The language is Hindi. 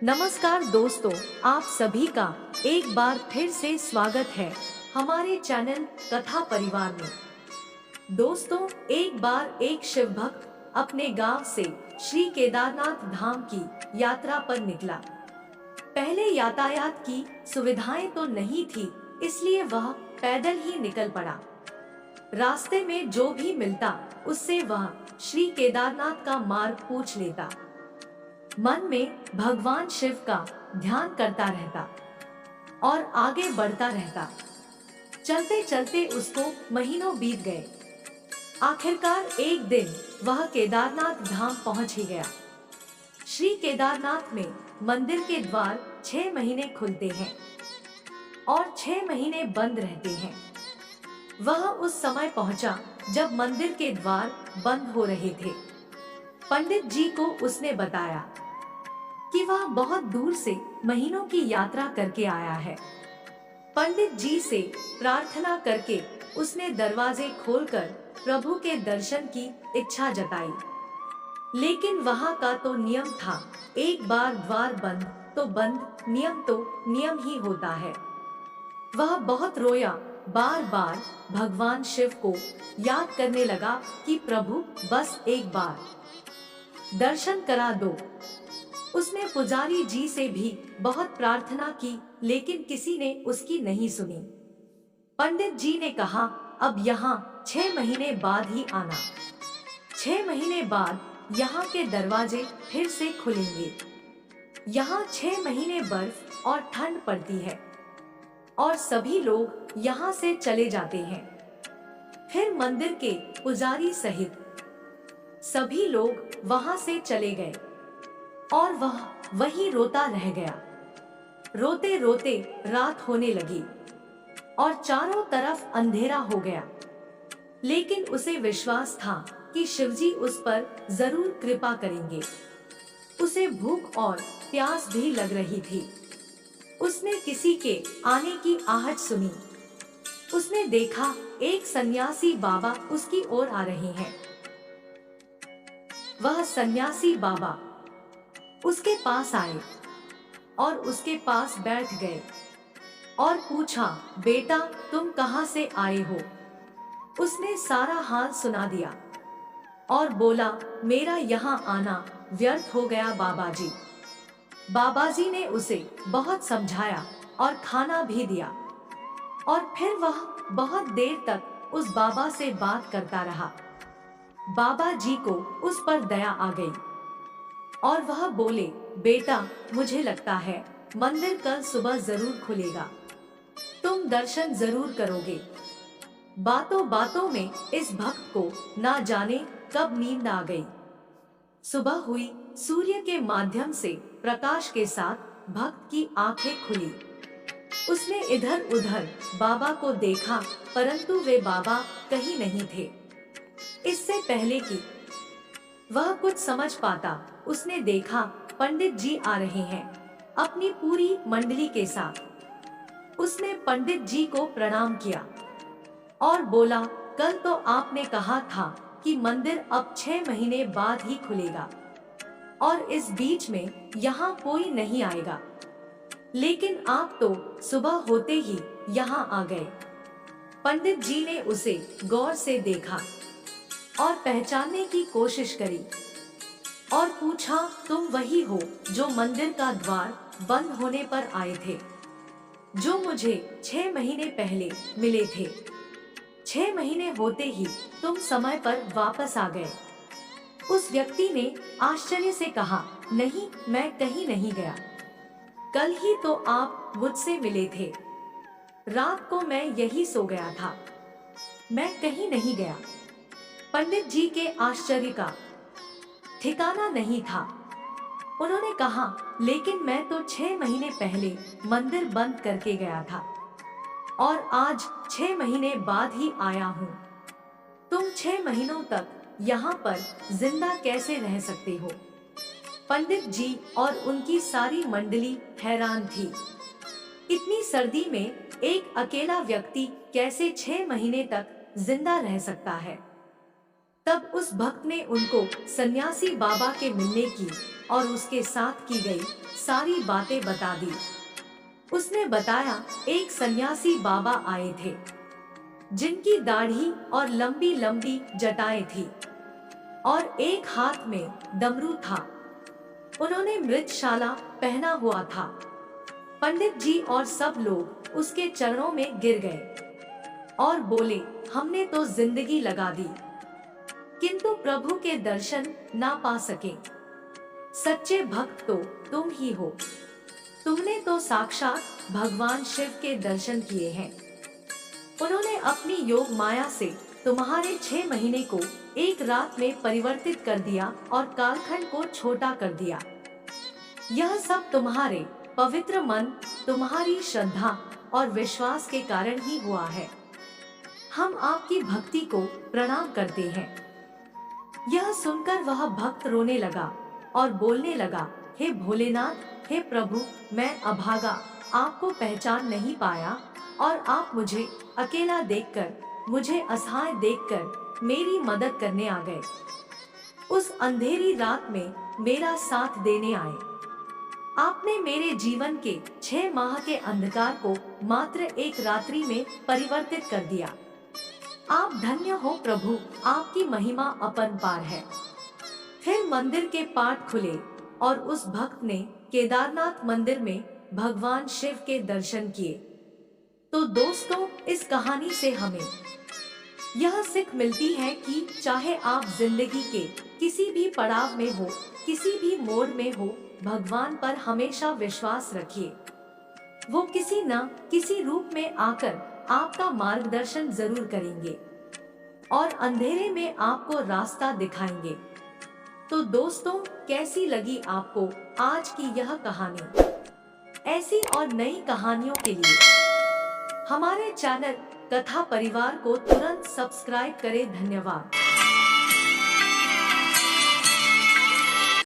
नमस्कार दोस्तों, आप सभी का एक बार फिर से स्वागत है हमारे चैनल कथा परिवार में। दोस्तों, एक बार एक शिव भक्त अपने गांव से श्री केदारनाथ धाम की यात्रा पर निकला। पहले यातायात की सुविधाएं तो नहीं थी, इसलिए वह पैदल ही निकल पड़ा। रास्ते में जो भी मिलता उससे वह श्री केदारनाथ का मार्ग पूछ लेता। मन में भगवान शिव का ध्यान करता रहता और आगे बढ़ता रहता। चलते चलते उसको महीनों बीत गए। आखिरकार एक दिन वह केदारनाथ धाम पहुंच ही गया। श्री केदारनाथ में मंदिर के द्वार 6 महीने खुलते हैं और 6 महीने बंद रहते हैं। वह उस समय पहुंचा जब मंदिर के द्वार बंद हो रहे थे। पंडित जी को उसने बताया कि वह बहुत दूर से महीनों की यात्रा करके आया है। पंडित जी से प्रार्थना करके उसने दरवाजे खोलकर प्रभु के दर्शन की इच्छा जताई। लेकिन वहां का तो नियम था, एक बार द्वार बंद तो बंद, नियम तो नियम ही होता है। वह बहुत रोया, बार बार भगवान शिव को याद करने लगा कि प्रभु बस एक बार दर्शन करा दो। उसने पुजारी जी से भी बहुत प्रार्थना की, लेकिन किसी ने उसकी नहीं सुनी। पंडित जी ने कहा, अब यहाँ 6 महीने बाद ही आना। 6 महीने बाद यहाँ के दरवाजे फिर से खुलेंगे। यहाँ 6 महीने बर्फ और ठंड पड़ती है और सभी लोग यहाँ से चले जाते हैं। फिर मंदिर के पुजारी सहित सभी लोग वहाँ से चले गए और वह वहीं रोता रह गया। रोते रोते रात होने लगी और चारों तरफ अंधेरा हो गया। लेकिन उसे विश्वास था कि शिवजी उस पर जरूर कृपा करेंगे। उसे भूख और प्यास भी लग रही थी। उसने किसी के आने की आहट सुनी। उसने देखा एक सन्यासी बाबा उसकी ओर आ रहे हैं। वह सन्यासी बाबा उसके पास आए और उसके पास बैठ गए और पूछा, बेटा तुम कहाँ से आए हो? उसने सारा हाल सुना दिया और बोला, मेरा यहाँ आना व्यर्थ हो गया बाबाजी। बाबाजी ने उसे बहुत समझाया और खाना भी दिया और फिर वह बहुत देर तक उस बाबा से बात करता रहा। बाबा जी को उस पर दया आ गई और वह बोले, बेटा मुझे लगता है मंदिर कल सुबह जरूर खुलेगा, तुम दर्शन जरूर करोगे। बातों बातों में इस भक्त को ना जाने कब नींद आ गई। सुबह हुई, सूर्य के माध्यम से प्रकाश के साथ भक्त की आंखें खुली। उसने इधर उधर बाबा को देखा, परंतु वे बाबा कहीं नहीं थे। इससे पहले कि वह कुछ समझ पाता, उसने देखा पंडित जी आ रहे हैं अपनी पूरी मंडली के साथ। उसने पंडित जी को प्रणाम किया और बोला, कल तो आपने कहा था कि मंदिर अब 6 महीने बाद ही खुलेगा और इस बीच में यहाँ कोई नहीं आएगा, लेकिन आप तो सुबह होते ही यहाँ आ गए। पंडित जी ने उसे गौर से देखा और पहचानने की कोशिश करी और पूछा, तुम वही हो जो मंदिर का द्वार बंद होने पर आए थे, जो मुझे 6 महीने पहले मिले थे। 6 महीने होते ही तुम समय पर वापस आ गए। उस व्यक्ति ने आश्चर्य से कहा, नहीं, मैं कहीं नहीं गया। कल ही तो आप मुझसे मिले थे। रात को मैं यही सो गया था, मैं कहीं नहीं गया। पंडित जी के आश्चर्य का ठिकाना नहीं था। उन्होंने कहा, लेकिन मैं तो 6 महीने पहले मंदिर बंद करके गया था और आज 6 महीने बाद ही आया हूँ। तुम 6 महीनों तक यहाँ पर जिंदा कैसे रह सकते हो? पंडित जी और उनकी सारी मंडली हैरान थी। इतनी सर्दी में एक अकेला व्यक्ति कैसे 6 महीने तक जिंदा रह सकता है? तब उस भक्त ने उनको सन्यासी बाबा के मिलने की और उसके साथ की गई सारी बातें बता दी। उसने बताया एक सन्यासी बाबा आए थे जिनकी दाढ़ी और लंबी लंबी जटाएं थी और एक हाथ में डमरू था। उन्होंने मृतशाला पहना हुआ था। पंडित जी और सब लोग उसके चरणों में गिर गए और बोले, हमने तो जिंदगी लगा दी किंतु प्रभु के दर्शन ना पा सके। सच्चे भक्त तो तुम ही हो। तुमने तो साक्षात भगवान शिव के दर्शन किए हैं। उन्होंने अपनी योग माया से तुम्हारे 6 महीने को एक रात में परिवर्तित कर दिया और कालखंड को छोटा कर दिया। यह सब तुम्हारे पवित्र मन, तुम्हारी श्रद्धा और विश्वास के कारण ही हुआ है। हम आपकी भक्ति को प्रणाम करते हैं। यह सुनकर वह भक्त रोने लगा और बोलने लगा, हे भोलेनाथ, हे प्रभु, मैं अभागा आपको पहचान नहीं पाया और आप मुझे अकेला देखकर, मुझे असहाय देखकर मेरी मदद करने आ गए। उस अंधेरी रात में मेरा साथ देने आए। आपने मेरे जीवन के 6 माह के अंधकार को मात्र एक रात्रि में परिवर्तित कर दिया। आप धन्य हो प्रभु, आपकी महिमा अपरंपार है। फिर मंदिर के पाट खुले और उस भक्त ने केदारनाथ मंदिर में भगवान शिव के दर्शन किए। तो दोस्तों, इस कहानी से हमें यह सीख मिलती है कि चाहे आप जिंदगी के किसी भी पड़ाव में हो, किसी भी मोड़ में हो, भगवान पर हमेशा विश्वास रखिए। वो किसी न किसी रूप में आकर आपका मार्गदर्शन जरूर करेंगे और अंधेरे में आपको रास्ता दिखाएंगे। तो दोस्तों, कैसी लगी आपको आज की यह कहानी? ऐसी और नई कहानियों के लिए हमारे चैनल कथा परिवार को तुरंत सब्सक्राइब करें। धन्यवाद।